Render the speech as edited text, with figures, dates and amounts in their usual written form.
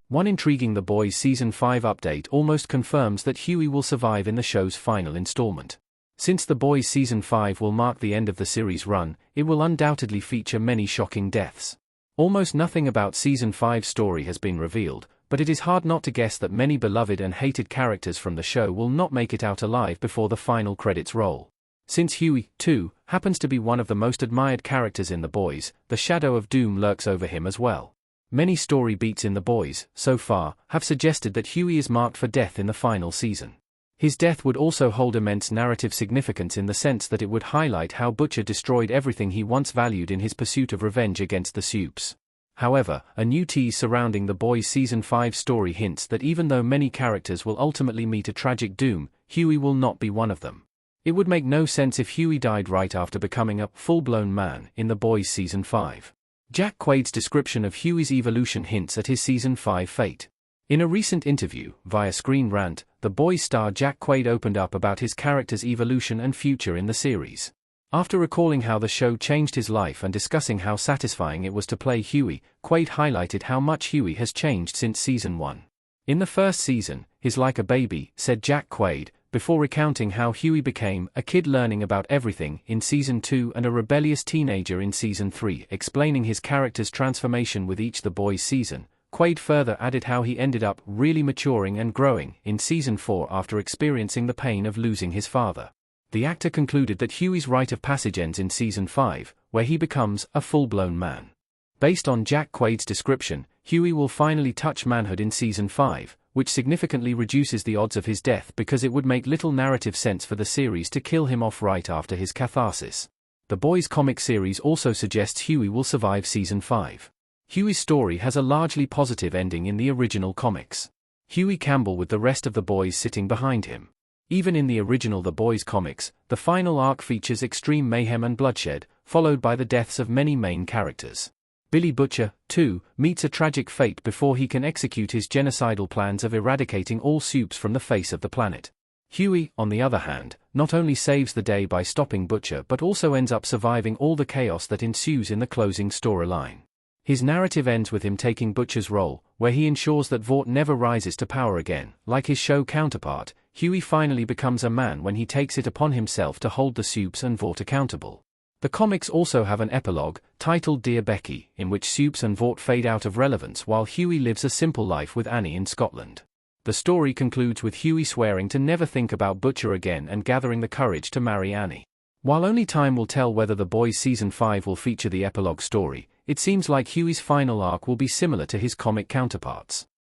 One intriguing The Boys Season 5 update almost confirms that Hughie will survive in the show's final installment. Since The Boys Season 5 will mark the end of the series run, it will undoubtedly feature many shocking deaths. Almost nothing about Season 5's story has been revealed, but it is hard not to guess that many beloved and hated characters from the show will not make it out alive before the final credits roll. Since Hughie, too, happens to be one of the most admired characters in The Boys, the shadow of doom lurks over him as well. Many story beats in The Boys, so far, have suggested that Hughie is marked for death in the final season. His death would also hold immense narrative significance in the sense that it would highlight how Butcher destroyed everything he once valued in his pursuit of revenge against the Supes. However, a new tease surrounding The Boys Season 5 story hints that even though many characters will ultimately meet a tragic doom, Hughie will not be one of them. It would make no sense if Hughie died right after becoming a full-blown man in The Boys Season 5. Jack Quaid's description of Hughie's evolution hints at his Season 5 fate. In a recent interview, via Screen Rant, The Boys star Jack Quaid opened up about his character's evolution and future in the series. After recalling how the show changed his life and discussing how satisfying it was to play Hughie, Quaid highlighted how much Hughie has changed since Season 1. In the first season, he's like a baby, said Jack Quaid, before recounting how Hughie became a kid learning about everything in Season 2 and a rebellious teenager in Season 3, explaining his character's transformation with each The Boys season. Quaid further added how he ended up really maturing and growing in Season 4 after experiencing the pain of losing his father. The actor concluded that Hughie's rite of passage ends in Season 5, where he becomes a full-blown man. Based on Jack Quaid's description, Hughie will finally touch manhood in Season 5, which significantly reduces the odds of his death because it would make little narrative sense for the series to kill him off right after his catharsis. The Boys comic series also suggests Hughie will survive Season 5. Hughie's story has a largely positive ending in the original comics. Hughie Campbell with the rest of the boys sitting behind him. Even in the original The Boys comics, the final arc features extreme mayhem and bloodshed, followed by the deaths of many main characters. Billy Butcher, too, meets a tragic fate before he can execute his genocidal plans of eradicating all Supes from the face of the planet. Hughie, on the other hand, not only saves the day by stopping Butcher but also ends up surviving all the chaos that ensues in the closing storyline. His narrative ends with him taking Butcher's role, where he ensures that Vought never rises to power again. Like his show counterpart, Hughie finally becomes a man when he takes it upon himself to hold the Supes and Vought accountable. The comics also have an epilogue, titled Dear Becky, in which Supes and Vought fade out of relevance while Hughie lives a simple life with Annie in Scotland. The story concludes with Hughie swearing to never think about Butcher again and gathering the courage to marry Annie. While only time will tell whether The Boys Season 5 will feature the epilogue story, it seems like Hughie's final arc will be similar to his comic counterparts.